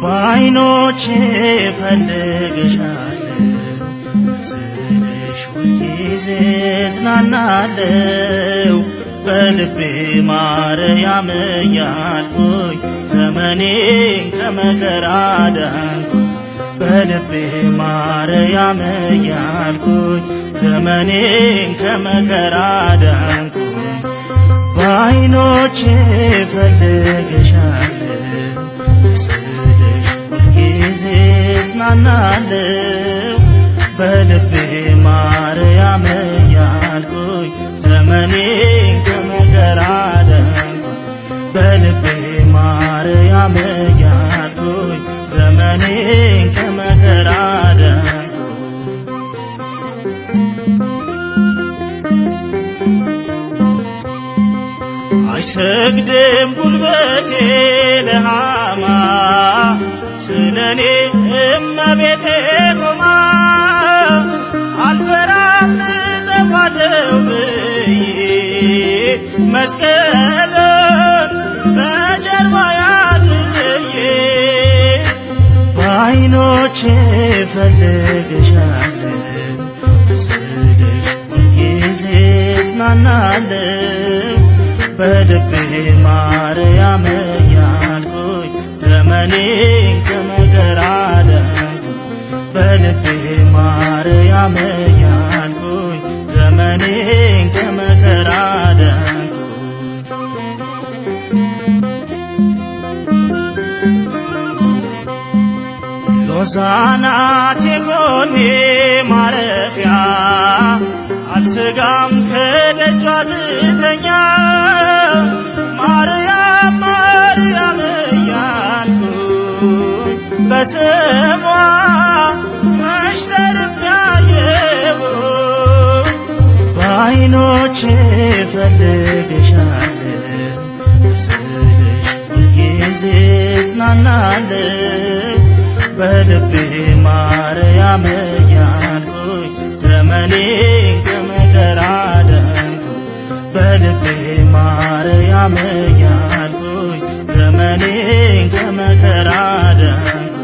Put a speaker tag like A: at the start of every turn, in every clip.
A: በዓይኖቼ እፈልግሻለሁ ምስልሽ ሁልጊዜ እጽናናለሁ በልቤ ማርያም እያልኩኝ ዘመኔን ከመከራ ዳንኩኝ በልቤ ማርያም እያልኩኝ ዘመኔን ከመከራ ዳንኩኝ በዓይኖቼ እፈልግሻለሁ ምስልሽ ሁልጊዜ እጽናናለሁ በልቤ ማርያም እያልኩኝ ዘመኔን ከመከራ ዳንኩኝ በልቤ ማርያም እያልኩኝ ዘመኔን ከመከራ ዳንኩኝ አይሰግድም ጉልበቴ ለሃማ ስለኔ እመቤቴ ቆማ አልፈራም እጠፋለሁ ብዬ መስቀልን በጀርባ ያዝዬ በዓይኖቼ እፈልግሻለሁ ምስልሽ ሁልጊዜ እጽናናለሁ በልቤ ማርያም እያልኩኝ ዘመኔን ከመከራ ዳንኩኝ በልቤ ማርያም እያልኩኝ ዘመኔን ከመከራ ዳንኩኝ ሎዛ ናት የጎኔ ማረፊያ አልሰጋም ከደጇ ስተኛ ማርያም ማርያም እያልኩኝ በስሟ መሽተርፍያየሁ በዓይኖቼ እፈልግሻለሁ ምስልሽ ሁልጊዜ እጽናናለሁ በልቤ ማርያም እያልኩኝ ዘመኔን ከመከራ ዳንኩኝ በልቤ ማርያም እያልኩኝ ዘመኔን ከመከራ ዳንኩኝ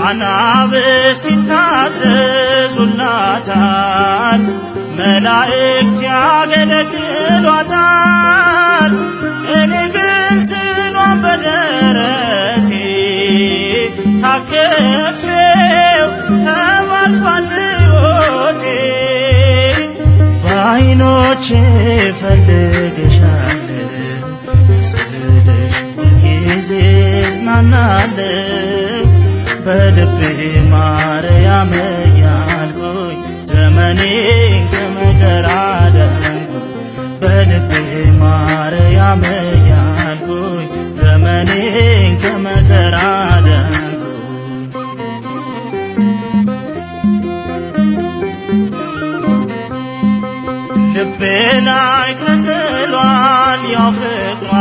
A: አናብስት ይታዘዙላታል መላእክት ያገለግሏታል እኔ ግን ስሏን በደረቴ ታቅፌው ተባርኳል ሕይወቴ በዓይኖቼ እፈልግሻለሁ ምስልሽ ሁልጊዜ እጽናናለሁ በልቤ ማርያም እያልኩኝ ዘመኔን ከመከራ ዳንኩኝ በልቤ ማርያም እያልኩኝ ዘመኔን ከመከራ ዳንኩኝ ልቤ ላይ ተስሏል ያው ፍቅሯ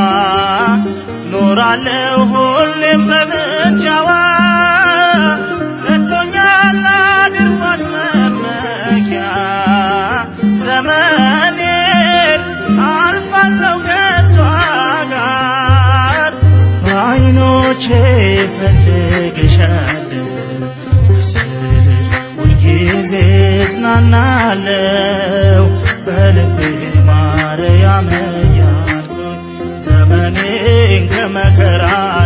A: ኖራለሁ ሁሌም በምልጃዋ ሰጥቶኛል አድርጓት መመኪያ ዘመኔን አልፋለሁ ከሷ ጋር በዓይኖቼ እፈልግሻለሁ ምስልሽ ሁልጊዜ እጽናናለሁ በልቤ ማርያም እያልኩኝ ዘመኔን ከመከራ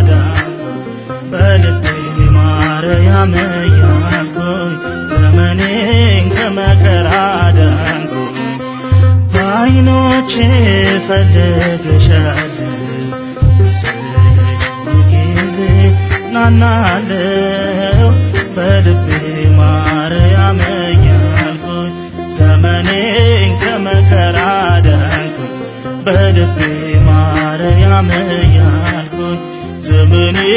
A: ዳንኩኝ በልቤ ማርያም እያልኩኝ ዘመኔን ከመከራ ዳንኩኝ በዓይኖቼ እፈልግሻለሁ ምስልሽ ሁልጊዜ እጽናናለሁ በልቤ ማርያም እያልኩኝ ዘመኔን ከመከራ ዳንኩኝ በልቤ ማርያም እያልኩኝ ዘመኔን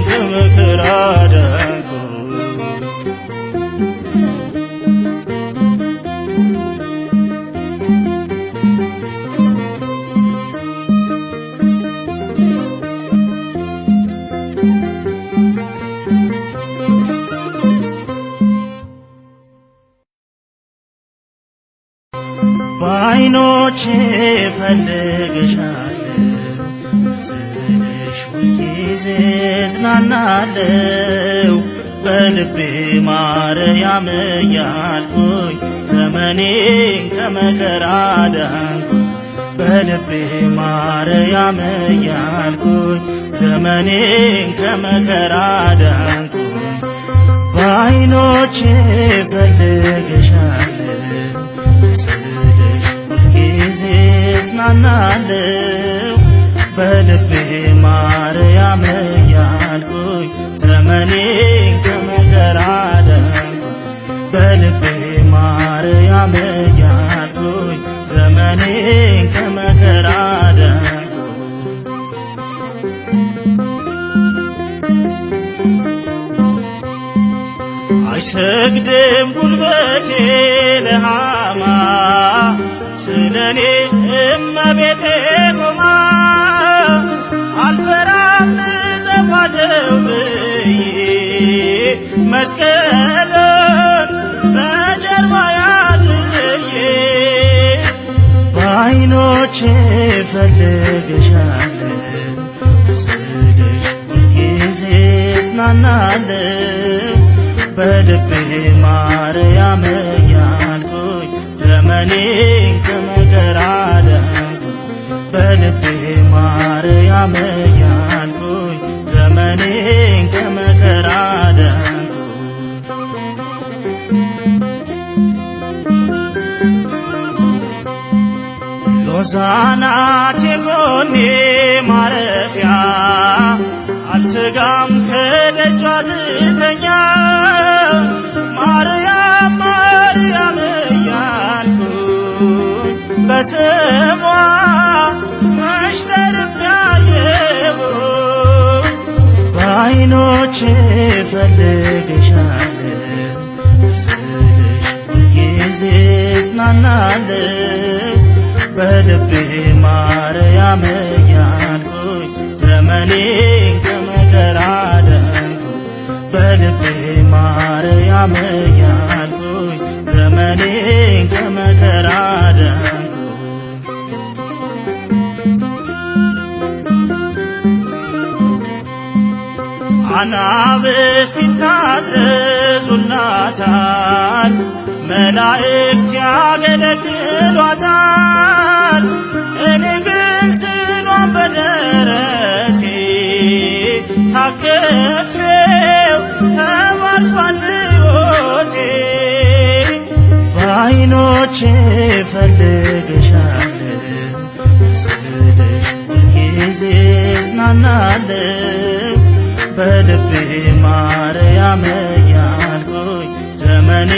A: ከመከራ ዳንኩኝ በዓይኖቼ ፈልግሻለሁ ስልሽ ሁልጊዜ እጽናናለሁ በልቤ ማርያም እያልኩኝ ዘመኔን ከመከራ ዳንኩኝ በልቤ ማርያም እያልኩኝ ዘመኔን ከመከራ ዳንኩኝ በዓይኖቼ ፈልግሻለሁ ስልሽ ሁልጊዜ እጽናናለሁ በልቤ ማርያም እያልኩኝ ዘመኔን ከመከራ ዳንኩኝ በልቤ ማርያም እያልኩኝ ዘመኔን ከመከራ ዳንኩኝ አይሰግድም ጉልበቴ ለሃማ ስለኔ እመቤቴ ቆማ አልፈራም እጠፋለሁ ብዬ መስቀልን በጀርባ ያዝዬ በዓይኖቼ ፈልግሻለሁ ስልሽ ሁልጊዜ እጽናናለሁ በልቤ ማርያም እያልኩኝ ዘመኔን ከመከራ ዳንኩኝ በልቤ ማርያም እያልኩኝ ዘመኔን ከመከራ ዳንኩኝ ሎዛ ናት የጎኔ ማረፊያ አልሰጋም ከደጇ ስተኛ ማርያም ማርያም እያልኩኝ በስሟ መች ተርቤያለሁኝ በዓይኖቼ ፈልግሻለሁ ስልሽ ሁልጊዜ እጽናናለሁ በልቤ ማርያም እያልኩኝ ዘመኔን ከመከራ ዳንኩኝ በልቤ ማርያም እያልኩኝ ዘመኔን ከመከራ ዳንኩኝ አናብስት ይታዘዙላታል መላእክት ያገለግሏታል እኔ ግን ስሏን በደረቴ ታቅፌው ተባርኳል ሕይወቴ በዓይኖቼ ፈልግሻለሁ ስልሽ ሁልጊዜ እጽናናለሁ በልቤ ማርያም እያልኩኝ ዘመኔ